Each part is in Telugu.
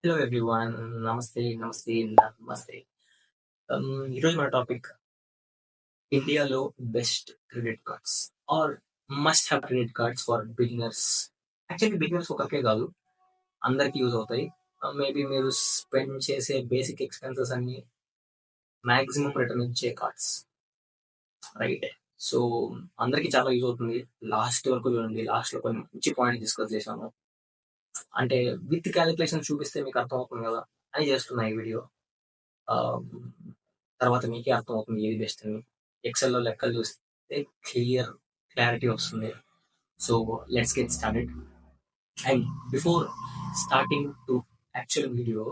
Hello everyone. నమస్తే, నమస్తే, నమస్తే. ఈరోజు మన టాపిక్ ఇండియాలో best credit cards or must have credit cards for beginners. Actually beginners ఒకరికే కాదు, అందరికీ యూజ్ అవుతాయి. మేబీ మీరు స్పెండ్ చేసే బేసిక్ ఎక్స్‌పెన్సెస్ అన్నీ మాక్సిమం రిటర్న్ ఇచ్చే కార్డ్స్, రైట్? సో, అందరికీ చాలా యూజ్ అవుతుంది. లాస్ట్ వరకు చూడండి. లాస్ట్‌లో కొన్ని మంచి పాయింట్స్ డిస్కస్ చేశాను. అంటే విత్ కాలిక్యులేషన్స్ చూపిస్తే మీకు అర్థమవుతుంది కదా! అని చేస్తున్నా ఈ వీడియో. ఆహ్, తర్వాత మీకే అర్థమవుతుంది ఏది బెస్ట్ అని. ఎక్సెల్‌లో లెక్కలు చూస్తే క్లారిటీ వస్తుంది. So, let's get started. And before starting to actual video,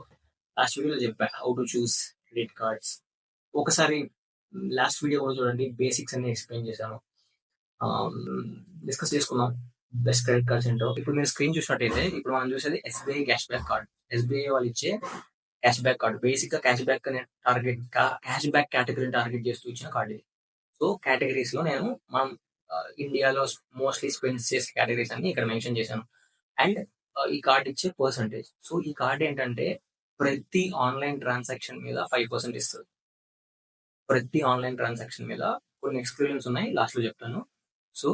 last వీడియోలో చెప్పా how to choose credit cards. ఒకసారి లాస్ట్ వీడియో కూడా చూడండి. బేసిక్స్ అన్ని ఎక్స్‌ప్లెయిన్ చేశాను. ఆహ్, డిస్కస్ చేసుకుందాం. బెస్ట్ క్రెడిట్ కార్డ్స్ ఏంటో. ఇప్పుడు మీరు స్క్రీన్ చూసినట్టయితే ఇప్పుడు మనం చూసేది SBI cash back card. SBI వాళ్ళు ఇచ్చే క్యాష్ బ్యాక్ కార్డ్. బేసిక్‌గా క్యాష్ బ్యాక్ అనే క్యాష్ బ్యాక్ కేటగిరీని టార్గెట్ చేస్తూ ఇచ్చిన కార్డ్ ఇది. సో, కేటగరీస్‌లో నేను మనం ఇండియాలో మోస్ట్‌లీ స్పెండ్ చేసే కేటగరీస్ అన్ని ఇక్కడ మెన్షన్ చేశాను. అండ్ ఈ కార్డ్ ఇచ్చే పర్సెంటేజ్. సో, ఈ కార్డ్ ఏంటంటే ప్రతి ఆన్‌లైన్ ట్రాన్సాక్షన్ మీద 5% ఇస్తది. ప్రతి ఆన్‌లైన్ ట్రాన్సాక్షన్ మీద కొన్ని ఎక్స్‌క్లూజన్స్ ఉన్నాయి. లాస్ట్‌లో చెప్తాను. సో,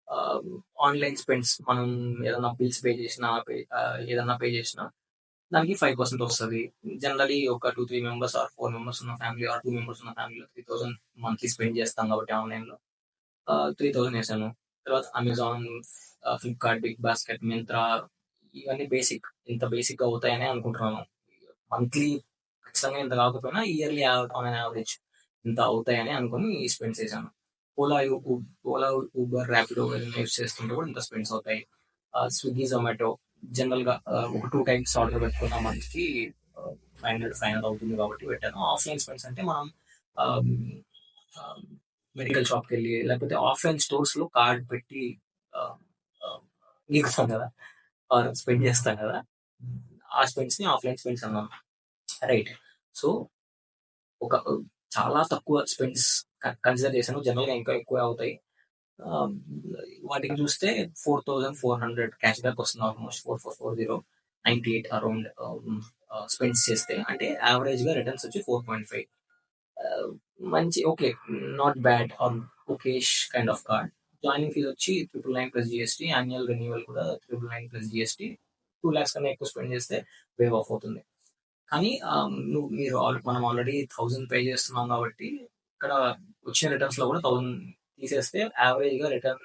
ఆహ్, ఆన్‌లైన్ స్పెండ్స్ మనం ఏదైనా బిల్స్ పే చేసినా, ఏదన్నా పే చేసినా దానికి 5% వస్తది. జనరల్లీ ఒక 2, 3 మెంబర్స్ ఆర్ 4 మెంబర్స్ ఉన్న ఫ్యామిలీ ఆర్ 2 మెంబర్స్ ఉన్న ఫ్యామిలీలో 3000 మంత్లీ స్పెండ్ చేస్తాం కాబట్టి ఆన్‌లైన్‌లో 3000 ఏసాను. తర్వాత Amazon, Flipkart, Big Basket, Myntra ఇవన్నీ బేసిక్. ఇంత బేసిక్‌గా అవుతాయనే అనుకుంటున్నాను. మంత్లీ ఖచ్చితంగా ఇంత కాకపోయినా ఇయర్లీ ఆన్ అన్ యావరేజ్ ఇంత అవుతాయని అనుకోని స్పెండ్స్ చేశాను. ఓలా, ఓలా, ఊబర్, ర్యాపిడో ఇవన్నీ యూజ్ చేస్తుంటే కూడా ఇంత స్పెండ్స్ అవుతాయి. స్విగ్గీ, జొమాటో జనరల్‌గా ఒక 2 టైమ్స్ ఆర్డర్ పెట్టుకున్న మంత్‌కి 500 అవుతుంది కాబట్టి పెట్టాను. ఆఫ్‌లైన్ స్పెండ్స్ అంటే మనం ఆహ్, ఆహ్, మెడికల్ షాప్‌కెళ్ళి లేకపోతే ఆఫ్‌లైన్ స్టోర్స్‌లో కార్డ్ పెట్టి ఆహ్, ఆహ్, గీకుతాం కదా! ఆర్ స్పెండ్ చేస్తాం కదా! ఆ స్పెండ్స్‌ని ఆఫ్‌లైన్ స్పెండ్స్ అన్నాం. రైట్. సో, ఒక చాలా తక్కువ స్పెండ్స్ కన్సిడర్ చేశాను. జనరల్‌గా ఇంకా ఎక్కువే అవుతాయి. ఆహ్, వాటికి చూస్తే 4400 క్యాష్ బ్యాక్ వస్తుంది ఆల్మోస్ట్ 4440, 98 అరౌండ్ స్పెండ్స్ చేస్తే. అంటే యావరేజ్‌గా రిటర్న్స్ వచ్చి 4.5. ఆహ్, మంచి okay. Not bad or okayish kind of card. Joining fees వచ్చి 999 ప్లస్ జీఎస్టీ. యాన్యుయల్ రెన్యువల్ కూడా 999 ప్లస్ జీఎస్టీ. 2,00,000 కన్నా ఎక్కువ స్పెండ్ చేస్తే వేవ్ ఆఫ్ అవుతుంది. కానీ మనం ఆల్రెడీ 1000 పే చేస్తున్నాం కాబట్టి ఇక్కడ వచ్చిన రిటర్న్స్‌లో కూడా 1000 తీసేస్తే యావరేజ్‌గా రిటర్న్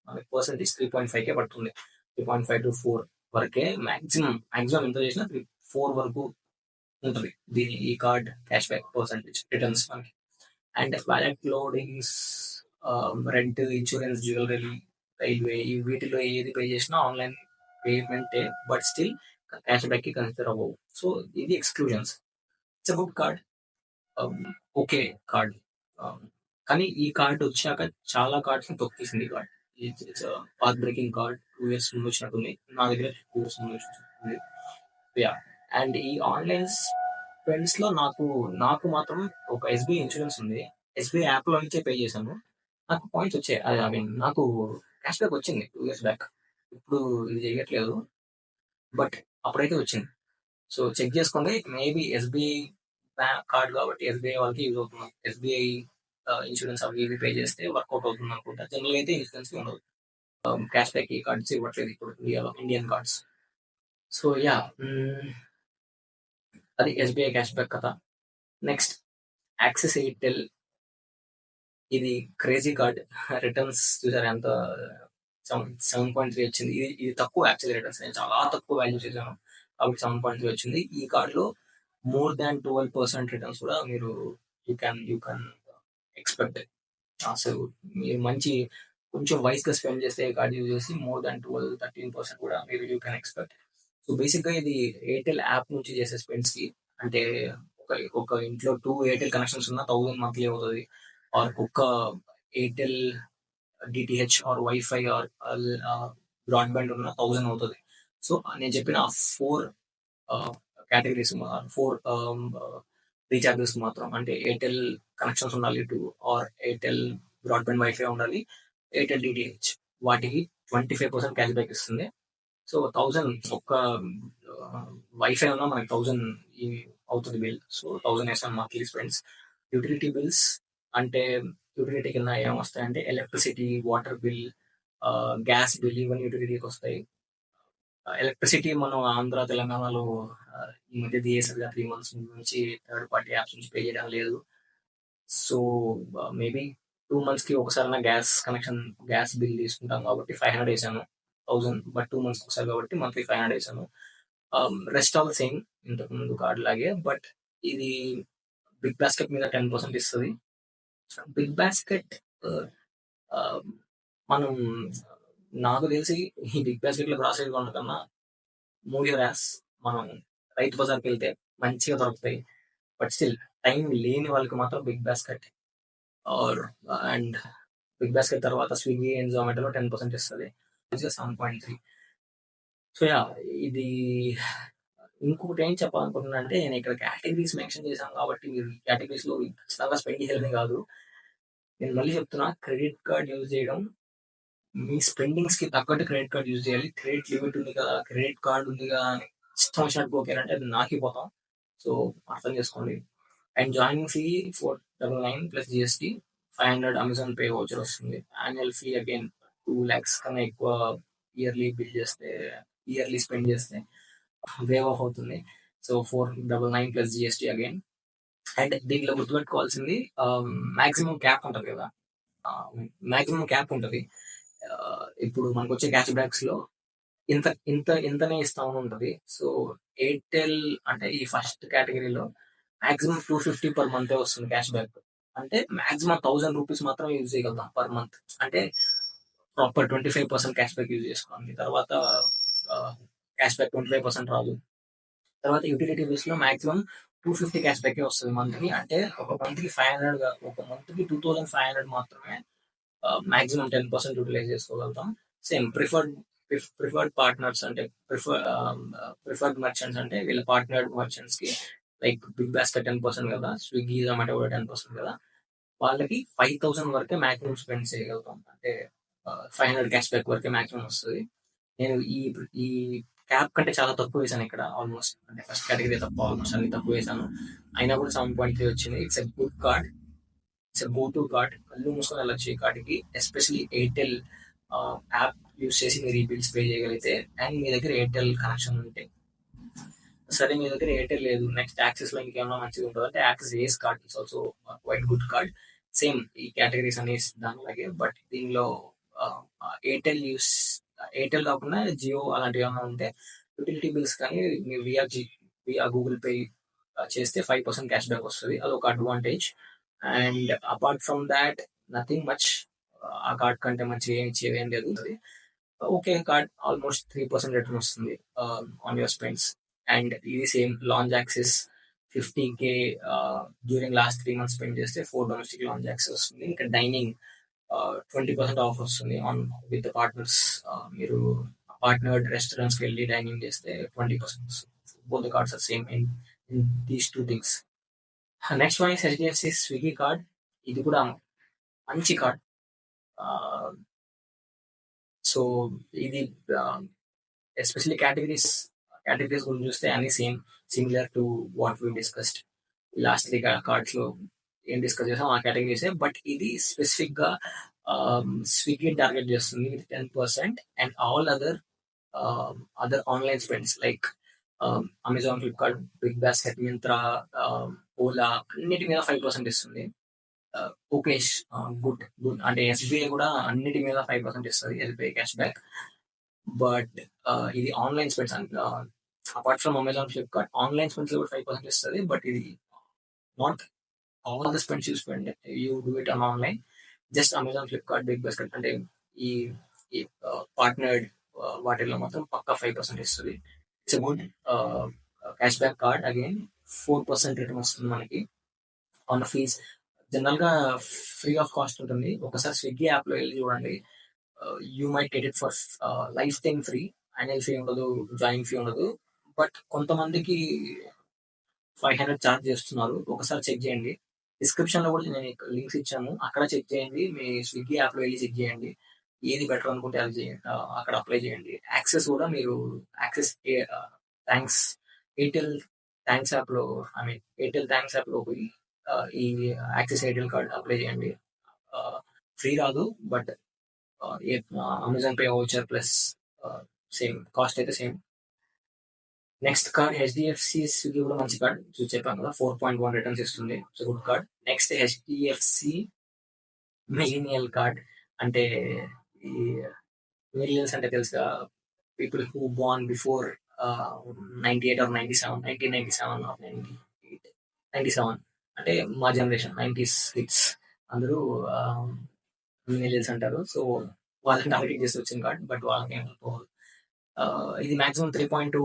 మనకి పర్సెంటేజ్ 3.5కే పడుతుంది. 3.5-4 వరకే మాక్సిమం ఎంత చేసినా 4 వరకు ఉంటది. ఈ card cash back percentage returns మనకి. And wallet loadings, rent, insurance, jewellery, railway వీటిలో ఏది పే చేసినా ఆన్‌లైన్ పేమెంటే. బట్ స్టిల్ క్యాష్ బ్యాక్‌కి కన్సిడర్ అవ్వవు. సో, ఇది exclusions. It's a good card. Ah, okay card. Ah, కానీ ఈ కార్డ్ వచ్చాక చాలా కార్డ్స్‌ని తొక్కేసింది ఈ card. It's path breaking card. 2 years ముందు వచ్చినట్టుంది. నా దగ్గర 2 ఇయర్స్ ముందు వచ్చినట్టుంది. యాహ్! అండ్ ఈ ఆన్‌లైన్ స్పెండ్స్‌లో నాకు మాత్రం ఒక ఎస్‌బీఐ ఇన్స్యూరెన్స్ ఉంది. ఎస్‌బీఐ యాప్‌లో నుంచే పే చేశాను. నాకు పాయింట్స్ వచ్చాయి. ఐ మీన్ నాకు క్యాష్ బ్యాక్ వచ్చింది 2 ఇయర్స్ బ్యాక్. ఇప్పుడు ఇది చేయట్లేదు. బట్ అప్పుడైతే వచ్చింది. సో, చెక్ చేసుకోండి. మేబీ ఎస్‌బీఐ కార్డ్ కాబట్టి ఎస్‌బీఐ వాళ్ళకి యూజ్ అవుతుంది. ఎస్‌బీఐ ఇన్స్యూరెన్స్ అవి ఇవి పే చేస్తే వర్కౌట్ అవుతుందనుకుంటా. జనరల్‌గా అయితే ఇన్స్యూరెన్స్‌కి ఉండదు. క్యాష్ బ్యాక్ ఈ కార్డ్స్ ఇవ్వట్లేదు ఇప్పుడు ఇండియాలో ఇండియన్ కార్డ్స్. So, yeah! అది ఎస్‌బీఐ క్యాష్ బ్యాక్ కథ. Next axis Airtel. ఇది క్రేజీ కార్డ్. రిటర్న్స్ చూసారా ఎంత 7.3 వచ్చింది. ఇది తక్కువ యాక్చువల్లీ రిటర్న్స్. నేను చాలా తక్కువ వాల్యూ చేశాను. కాబట్టి 7.3 వచ్చింది. ఈ కార్డ్‌లో మోర్ దాన్ 12% రిటర్న్స్ కూడా మీరు యూ కెన్ ఎక్స్‌పెక్ట్. అసలు మీరు కొంచెం వైస్‌గా స్పెండ్ చేస్తే ఈ కార్డ్ యూజ్ చేసి మోర్ దాన్ 12, 13% కూడా యూ కెన్ ఎక్స్‌పెక్ట్. సో, బేసిక్‌గా ఇది ఎయిర్టెల్ యాప్ నుంచి చేసే స్పెండ్స్‌కి అంటే ఒక ఒక ఇంట్లో 2 ఎయిర్టెల్ కనెక్షన్స్ ఉన్న 1000 మంత్లీ అవుతది. ఆర్ ఒక్క Airtel DTH or WiFi or broadband ఉన్న 1000 అవుతది. సో, నేను చెప్పిన 4 ఆహ్, కేటగరీస్ 4 రీచార్జెస్ మాత్రం అంటే ఎయిర్టెల్ కనెక్షన్స్ ఉండాలి ఆర్ ఎయిర్టెల్ బ్రాడ్‌బ్యాండ్ వైఫై ఉండాలి. ఎయిర్టెల్ డీటీహెచ్ వాటికి 25% క్యాష్ బ్యాక్ ఇస్తుంది. సో 1000 ఒక్క వైఫై ఉన్నా మనకి 1000 అవుతుంది బిల్. సో 1000 వేసాను మంత్లీ స్పెండ్స్. యూటిలిటీ బిల్స్ అంటే యూటిలిటీ కింద ఏమొస్తాయంటే electricity, water bill, gas bill ఇవన్నీ యూటిలిటీకి వస్తాయి. ఎలక్ట్రిసిటీ మనం ఆంధ్ర, తెలంగాణలో ఈ మధ్య దిగేసారుగా 3 మంత్స్ నుంచి థర్డ్ పార్టీ యాప్స్ నుంచి పే చేయడం లేదు. సో మేబీ 2 మంత్స్‌కి ఒకసారైనా గ్యాస్ బిల్ తీసుకుంటాం కాబట్టి 500 ఏసాను. 1000 బట్ 2 మంత్స్‌కి ఒకసారి కాబట్టి మంత్లీ 500 ఏసాను. రెస్ట్ ఆల్ సేమ్ ఇంతకుముందు కార్డ్ లాగే. బట్ ఇది బిగ్ బాస్కెట్ మీద 10% ఇస్తది. బిగ్ బాస్కెట్ ఆహ్, ఆహ్, మనం నాకు తెలిసి ఈ బిగ్ బాస్కెట్‌లో గ్రాసరీ కొనడం కన్నా మూవ్ యువర్ యాస్ మనం రైతు బజార్‌కెళ్తే మంచిగా దొరుకుతాయి. బట్ స్టిల్ టైం లేని వాళ్ళకి మాత్రం Big Basket or and Big Basket తర్వాత స్విగ్గీ అండ్ జొమాటోలో 10% ఇస్తది. 7.3. So yeah! ఇది ఇంకొకటి ఏం చెప్పాలనుకుంటున్నా అంటే నేను ఇక్కడ కేటగరీస్ మెన్షన్ చేశాను కాబట్టి మీరు ఈ కేటగరీస్‌లో ఖచ్చితంగా స్పెండ్ చేయాలని కాదు. నేను మళ్ళీ చెప్తున్నా క్రెడిట్ కార్డ్ యూజ్ చేయడం మీ స్పెండింగ్స్‌కి తగ్గట్టు క్రెడిట్ కార్డ్ యూజ్ చేయాలి. క్రెడిట్ లిమిట్ ఉంది కదా! క్రెడిట్ కార్డ్ ఉంది కదా! అని ఇష్టం వచ్చినట్టు పోకారంటే అది నాకిపోతాం. సో అర్థం చేసుకోండి. And joining fee 499 plus GST 500 Amazon Pay voucher వస్తుంది. యాన్యువల్ ఫీ అగైన్ 2,00,000 కన్నా ఎక్కువ ఇయర్లీ స్పెండ్ చేస్తే వేవ్ ఆఫ్ అవుతుంది. So 499 plus GST again. And దీంట్లో గుర్తుపెట్టుకోవాల్సింది మాక్సిమం క్యాప్ ఉంటది కదా! మాక్సిమం క్యాప్ ఉంటది. ఇప్పుడు మనకొచ్చే క్యాష్ బ్యాక్స్ లో ఇంతనే ఇస్తామని ఉంటది. సో ఎయిర్టెల్ అంటే ఈ ఫస్ట్ కేటగిరీలో మాక్సిమం 250 పర్ మంత్ వస్తుంది క్యాష్ బ్యాక్. అంటే మాక్సిమం 1000 రూపీస్ మాత్రం యూజ్ చేయగలుగుతాం పర్ మంత్. అంటే ప్రాపర్ 25% క్యాష్ బ్యాక్ యూజ్ చేసుకోండి. తర్వాత క్యాష్ బ్యాక్ 25% రాదు. తర్వాత యూటిలిటీ బిల్స్ లో మాక్సిమం 250 క్యాష్ బ్యాక్ వస్తుంది మంత్ కి. అంటే ఒక మంత్ కి 500 ఒక మంత్ కి 2500 మాత్రమే మాక్సిమం 10% యూటిలైజ్ చేసుకోగలుగుతాం. సేమ్ ప్రిఫర్డ్ పార్ట్నర్స్ అంటే ప్రిఫర్డ్ మర్చెంట్స్ అంటే వీళ్ళ పార్ట్నర్డ్ మర్చెంట్స్ కి లైక్ బిగ్ బాస్కెట్ 10% కదా, స్విగ్గీ జొమాటో కూడా 10% కదా, వాళ్ళకి 5000 వరకే మాక్సిమం స్పెండ్ చేయగలుగుతాం. అంటే 500 క్యాష్ బ్యాక్ వరకే మాక్సిమం వస్తుంది. నేను ఈ క్యాప్ కంటే చాలా తక్కువ వేసాను ఇక్కడ ఆల్మోస్ట్. అంటే ఫస్ట్ కేటగిరీ తప్ప ఆల్మోస్ట్ అన్ని తక్కువ వేసాను. అయినా కూడా 7.3 వచ్చింది. It's a good card. It's go to card. కళ్ళు మూసుకొని వెళ్ళొచ్చు ఈ కార్డ్కి. ఎస్పెషలీ ఎయిర్టెల్ యాప్ యూస్ చేసి మీరు ఈ బిల్స్ పే చేయగలిగితే అండ్ మీ దగ్గర ఎయిర్టెల్ కనెక్షన్ ఉంటే. సరే మీ దగ్గర ఎయిర్టెల్ లేదు, నెక్స్ట్ యాక్సెస్ లో ఇంకేమైనా మంచిగా ఉంటుంది అంటే access ace card it's also quite good card. Same ఈ కేటగిరీస్ అన్ని దానిలాగే. బట్ దీనిలో ఎయిర్టెల్ ఎయిర్టెల్ కాకుండా జియో అలాంటివి ఏమైనా ఉంటే యూటిలిటీ బిల్స్ కానీ మీరు వియా గూగుల్ పే చేస్తే 5% క్యాష్ బ్యాక్ వస్తుంది. అదొక advantage. And apart from that nothing much. ఆ కార్డ్ కంటే మంచిగా ఏమి ఇచ్చేది ఏం లేదు. ఓకే కార్డ్ ఆల్మోస్ట్ 3% రిటర్న్ వస్తుంది ఆన్ యువర్ స్పెండ్స్. అండ్ ఇది same lounge access 50K during last 3 months spend చేస్తే 4 డొమెస్టిక్ లాంచ్ యాక్సెస్ వస్తుంది. ఇంకా డైనింగ్ 20% ఆఫ్ వస్తుంది ఆన్ విత్ పార్ట్నర్స్. మీరు పార్ట్నర్డ్ రెస్టారెంట్స్కి వెళ్ళి డైనింగ్ చేస్తే 20% వస్తుంది. Both the cards are same in these two things. Next one is HDFC Swiggy card. ఇది కూడా మంచి కార్డ్. సో ఇది ఎస్పెషల్లీ కేటగిరీస్ గురించి చూస్తే అన్ని similar to what we discussed last 3 cards లో ఏం డిస్కస్ చేసాం ఆ కేటగిరీసే. బట్ ఇది స్పెసిఫిక్ గా స్విగ్గీ టార్గెట్ చేస్తుంది with 10%. And all other online spends like Amazon, Flipkart, Big Basket, Myntra, Ola అన్నిటి మీద 5% ఇస్తుంది. ఓకే గుడ్ అంటే ఎస్బీఐ కూడా అన్నిటి మీద 5% ఇస్తుంది ఎస్బీఐ క్యాష్ బ్యాక్. బట్ ఇది online spends apart from Amazon, Flipkart online spends కూడా 5% ఇస్తుంది. బట్ ఇది not all the spends you do it on online. Just Amazon, Flipkart, Big Basket అంటే ఈ పార్ట్నర్డ్ వాటిల్లో మాత్రం పక్కా 5% ఇస్తుంది. It's a good cash back card. Again 4% return వస్తుంది మనకి ఆన్ ఫీజ్. జనరల్ గా ఫ్రీ ఆఫ్ కాస్ట్ ఉంటుంది. ఒకసారి స్విగ్గీ యాప్ లో వెళ్ళి చూడండి. You might get it for life time free. Annual fee ఉండదు, జాయినింగ్ ఫీ ఉండదు. బట్ కొంతమందికి 500 ఛార్జ్ చేస్తున్నారు. ఒకసారి చెక్ చేయండి. డిస్క్రిప్షన్ లో కూడా నేను లింక్స్ ఇచ్చాను, అక్కడ చెక్ చేయండి. మీ స్విగ్గీ యాప్ లో వెళ్ళి చెక్ చేయండి. ఏది బెటర్ అనుకుంటే అది చేయండి. అక్కడ అప్లై చేయండి. యాక్సెస్ కూడా మీరు యాక్సెస్ థాంక్స్ ఎయిర్‌టెల్ థాంక్స్ యాప్‌లో ఐ మీన్ ఎయిర్‌టెల్ థాంక్స్ యాప్‌లో పోయి ఈ యాక్సెస్ ఎయిర్‌టెల్ కార్డ్ అప్లై చేయండి. ఆహ్, ఫ్రీ రాదు. But Amazon Pay voucher plus same cost అయితే same. Next card HDFC Swiggy కూడా మంచి కార్డ్. చెప్పాను కదా! 4.1 రిటర్న్స్ ఇస్తుంది. It's good card. Next HDFC millennial card. అంటే ఈ మిలియన్స్ అంటే తెలుసుగా, people who born before 98 or 97, 1997 or 98, 97 అంటే మా జనరేషన్ 90s కిడ్స్ అందరూ మిలియన్స్ అంటారు. సో వాళ్ళని టార్గెట్ చేసి వచ్చిన కార్డ్. బట్ వాళ్ళకి ఇది మాక్సిమం 3.2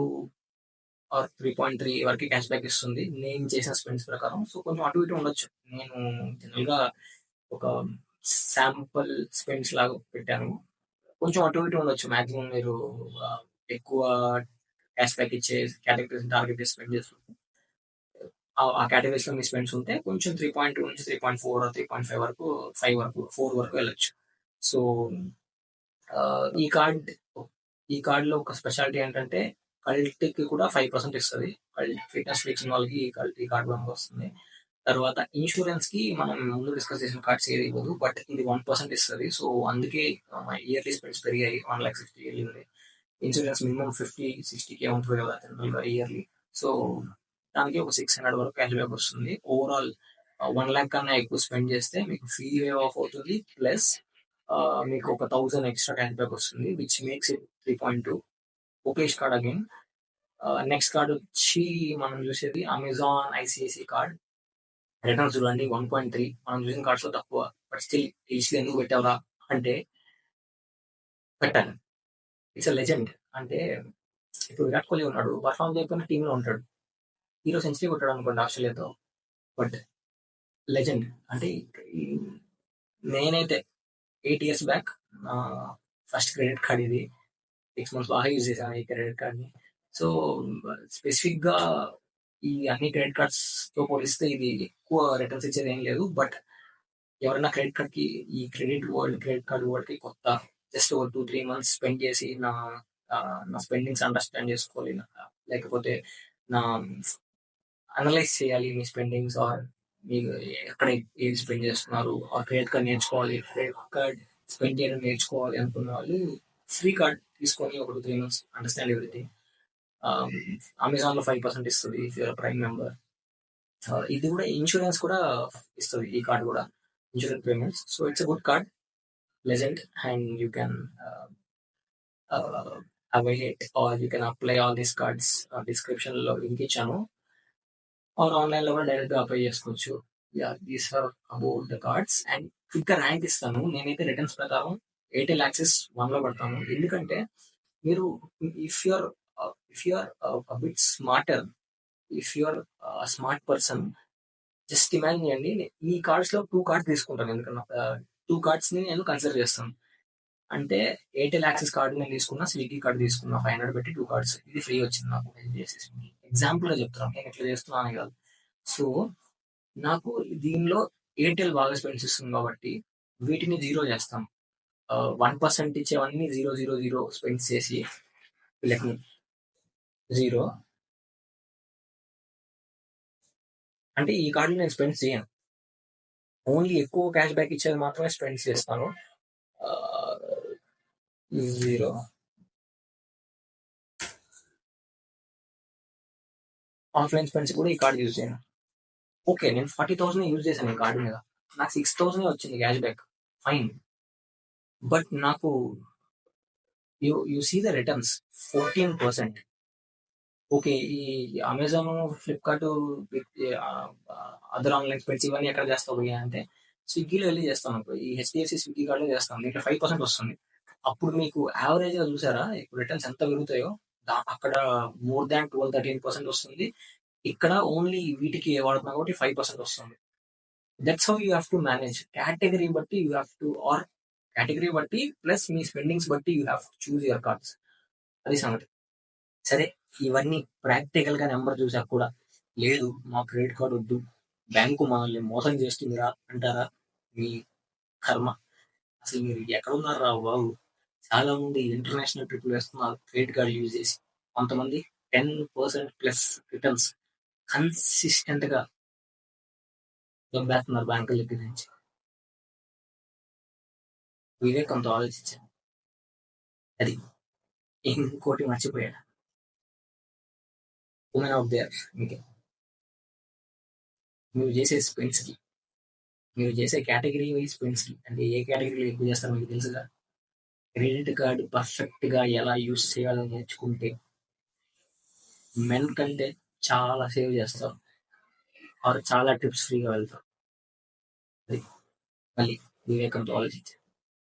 ఆర్ 3.3 వరకు క్యాష్ బ్యాక్ ఇస్తుంది నేను చేసిన స్పెండ్స్ ప్రకారం. సో కొంచెం అటు ఇటు ఉండొచ్చు. నేను జనరల్గా ఒక శాంపుల్ స్పెండ్స్ లాగా పెట్టాను. కొంచెం అటు ఇటు ఉండొచ్చు. మాక్సిమం మీరు ఎక్కువ క్యాష్ బ్యాక్ ఇచ్చే కేటగిరీస్ టార్గెట్ చేసి స్పెండ్ చేస్తుంటే ఆ కేటగిరీస్ లో మీ స్పెండ్స్ ఉంటే కొంచెం 3.2 నుంచి 3.4 3.5 వరకు 5 వరకు 4 వరకు వెళ్ళొచ్చు. సో ఈ కార్డ్ ఈ కార్డ్ లో ఒక స్పెషాలిటీ ఏంటంటే కల్ట్ కి కూడా 5% ఇస్తుంది. కల్ట్ ఫిట్నెస్ ఇచ్చిన వాళ్ళకి ఈ కార్డ్ వస్తుంది. తర్వాత ఇన్సూరెన్స్ కి మనం ముందు డిస్కస్ చేసిన కార్డ్స్ ఏది ఇవ్వదు. బట్ ఇది 1% ఇస్తుంది. సో అందుకే ఇయర్లీ స్పెండ్స్ పెరిగాయి. 1,60,000 వెళ్ళింది. ఇన్సూరెన్స్ మినిమం 50-60K ఉంటుంది కదా జనరల్గా ఇయర్లీ. సో దానికి ఒక 600 వరకు క్యాష్ బ్యాక్ వస్తుంది. ఓవరాల్ 1 lakh కన్నా ఎక్కువ స్పెండ్ చేస్తే మీకు ఫీ వేవ్ ఆఫ్ అవుతుంది. ప్లస్ మీకు ఒక 1,000 ఎక్స్ట్రా క్యాష్ బ్యాక్ వస్తుంది. Which makes it 3.2. Okayish card again. Next card వచ్చి మనం చూసేది అమెజాన్ ఐసిఐసి కార్డ్. రిటర్న్స్ చూడండి 1.3. మనం చూసిన కార్డ్స్ లో తక్కువ. బట్ స్టిల్ ఈజీ ఎందుకు పెట్టావరా అంటే పెట్టాను. It's a legend. అంటే ఇప్పుడు విరాట్ కోహ్లీ ఉన్నాడు. పర్ఫామ్ చేయకపోయినా టీంలో ఉంటాడు. హీరో సెంచరీ కొట్టాడు అనుకోండి ఆస్ట్రేలియాతో. బట్ లెజెండ్ అంటే నేనైతే 8 years back first credit card ఇది. 6 months బాగా యూజ్ చేశాను ఈ క్రెడిట్ కార్డ్ని. సో స్పెసిఫిక్ గా ఈ అన్ని క్రెడిట్ కార్డ్స్ తో పోలిస్తే ఇది ఎక్కువ రిటర్న్స్ ఇచ్చేది ఏం లేదు. బట్ ఎవరైనా క్రెడిట్ కార్డ్ వరల్డ్ కి కొత్త, జస్ట్ ఒక 2-3 months స్పెండ్ చేసి నా స్పెండింగ్స్ అండర్స్టాండ్ చేసుకోవాలి, లేకపోతే నా అనలైజ్ చేయాలి మీ స్పెండింగ్స్, ఆర్ మీరు ఎక్కడ ఏది స్పెండ్ చేస్తున్నారు, ఆ క్రెడిట్ కార్డ్ నేర్చుకోవాలి, క్రెడిట్ కార్డ్ స్పెండ్ చేయడం నేర్చుకోవాలి అనుకున్న వాళ్ళు ఫ్రీ కార్డ్ తీసుకొని ఒక 2-3 months అండర్స్టాండ్ ఎవ్రీథింగ్. అమెజాన్ లో 5% ఇస్తుంది ఇఫ్ యూఆర్ ప్రైమ్ మెంబర్. ఇది కూడా ఇన్సూరెన్స్ కూడా ఇస్తుంది ఈ కార్డ్ కూడా, insurance payments. So it's a good card, legend, and you can avail it or you can apply all these cards. Description లో లింక్ ఇచ్చాను. ఆర్ ఆన్లైన్ లో కూడా డైరెక్ట్ గా అప్లై చేసుకోవచ్చు. These are about the cards. And quick గా ర్యాంక్ ఇస్తాను. నేనైతే రిటర్న్స్ ప్రకారం ఎయిర్టెల్ యాక్సెస్ 1 లో పెడతాను. ఎందుకంటే మీరు if you're bit smarter, if you're smart person, just imagine చేయండి. ఈ కార్డ్స్ లో 2 కార్డ్స్ తీసుకుంటాను. ఎందుకన్నా 2 కార్డ్స్ ని నేను కన్సిడర్ చేస్తాను. అంటే ఎయిర్టెల్ యాక్సెస్ కార్డు నేను తీసుకున్నా, స్విగ్గీ కార్డు తీసుకున్నా, 500 పెట్టి 2 కార్డ్స్. ఇది ఫ్రీ వచ్చింది నాకు. ఎగ్జాంపుల్ గా చెప్తున్నాను, నేను ఎట్లా చేస్తున్నాను కాదు. సో నాకు దీనిలో ఎయిర్టెల్ బాగా స్పెండ్స్ ఇస్తుంది కాబట్టి వీటిని 0 చేస్తాం. 1% ఇచ్చేవన్నీ 0 స్పెండ్స్ చేసి వీళ్ళకి 0. అంటే ఈ కార్డులు నేను స్పెండ్స్ చేయను. ఓన్లీ ఎక్కువ క్యాష్ బ్యాక్ ఇచ్చేది మాత్రమే స్పెండ్స్ చేస్తాను. 0. ఆఫ్లైన్ స్పెండ్స్ కూడా ఈ కార్డు యూజ్ చేయను. ఓకే, నేను 40,000 యూజ్ చేశాను ఈ కార్డు మీద. నాకు 6,000 వచ్చింది క్యాష్ బ్యాక్. ఫైన్. బట్ నాకు you see the returns 14%. Okay, ఈ Amazon, Flipkart, other online spends ఇవన్నీ ఎక్కడ చేస్తావు భయ్యా అంటే స్విగ్గీలో వెళ్ళి చేస్తాను. ఈ హెచ్డిఎఫ్సి స్విగ్గీ కార్డులో చేస్తాను. దీంట్లో 5% వస్తుంది. అప్పుడు మీకు యావరేజ్ గా చూసారా ఇప్పుడు రిటర్న్స్ ఎంత పెరుగుతాయో. అక్కడ మోర్ దాన్ 12-13% వస్తుంది. ఇక్కడ ఓన్లీ వీటికి వాడుతున్నా కాబట్టి 5% వస్తుంది. That's how you have to manage. Category బట్టి you have to, or category బట్టి ప్లస్ మీ స్పెండింగ్స్ బట్టి you have to choose your cards. అది సంగతి. సరే, ఇవన్నీ ప్రాక్టికల్ గా నెంబర్ చూసాక కూడా లేదు మా క్రెడిట్ కార్డ్ వద్దు, బ్యాంకు మనల్ని మోసం చేస్తుందిరా అంటారా? మీ కర్మ. అసలు మీరు ఎక్కడున్నారా బాబు? చాలా మంది ఇంటర్నేషనల్ ట్రిప్‌లు వేస్తున్నారు క్రెడిట్ కార్డ్ యూజ్ చేసి. కొంతమంది 10% ప్లస్ రిటర్న్స్ కన్సిస్టెంట్‌గా దొబ్బేస్తున్నారు బ్యాంకుల దగ్గర నుంచి. వివేకంతో ఆలోచించండి. అది. ఇంకోటి మర్చిపోయాను. ఉమెన్ ఔట్ దేర్ మీకే. మీరు చేసే స్పెండ్స్‌కి, మీరు చేసే కేటగరీ వైస్ స్పెండ్స్‌కి అంటే ఏ కేటగరీలో ఎక్కువ చేస్తారో మీకు తెలుసుగా. క్రెడిట్ కార్డ్ పర్ఫెక్ట్‌గా ఎలా యూజ్ చేయాలో నేర్చుకుంటే మెన్ కంటే చాలా సేవ్ చేస్తారు. ఆర్ చాలా ట్రిప్స్ ఫ్రీగా వెళ్తారు. అది. మళ్ళీ వివేకంతో ఆలోచించండి.